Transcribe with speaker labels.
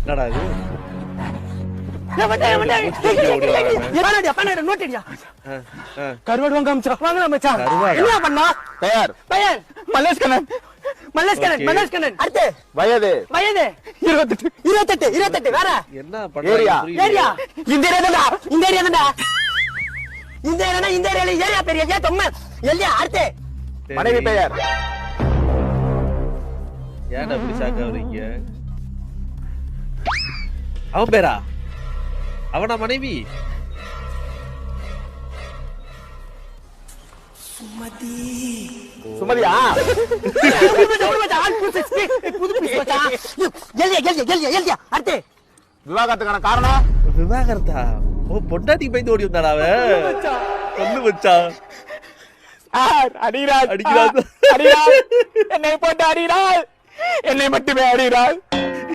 Speaker 1: என்னடா இது
Speaker 2: கருவாடு வாங்க மச்சான். என்ன பண்ணா?
Speaker 3: பெயர்
Speaker 2: பெயர்
Speaker 3: மல்லேஷ்கண்ணன்.
Speaker 2: மல்லேஷ்கண்ணன். அடுத்து
Speaker 3: வயது
Speaker 2: 28 வேற
Speaker 1: என்ன
Speaker 3: ஏரியா.
Speaker 2: ஏரியா இந்த ஏரியா தான்டா. இந்த ஏரியால ஏரியா பேர் ஏரியா தொம்ம எல்லையா. அடுத்து
Speaker 3: மனைவி பெயர்
Speaker 1: ஏன்டா இப்படி சாக்க வரீங்க? அவன் பேரா? அவனா மனைவி?
Speaker 3: சுமதியா?
Speaker 2: அடுத்து
Speaker 3: விவாகரத்துக்கான காரணம்
Speaker 1: விவாகரத்தா? ஓ பொண்டாட்டிக்கு பயந்து ஓடி வந்தாடா அவன். கொண்டு வச்சான்.
Speaker 3: அடிக்கிறாள்.
Speaker 1: அடிக்கிறாள்.
Speaker 3: என்னை போட்டு அடிக்கிறாள். என்னை மட்டுமே அடிக்கிறாள்.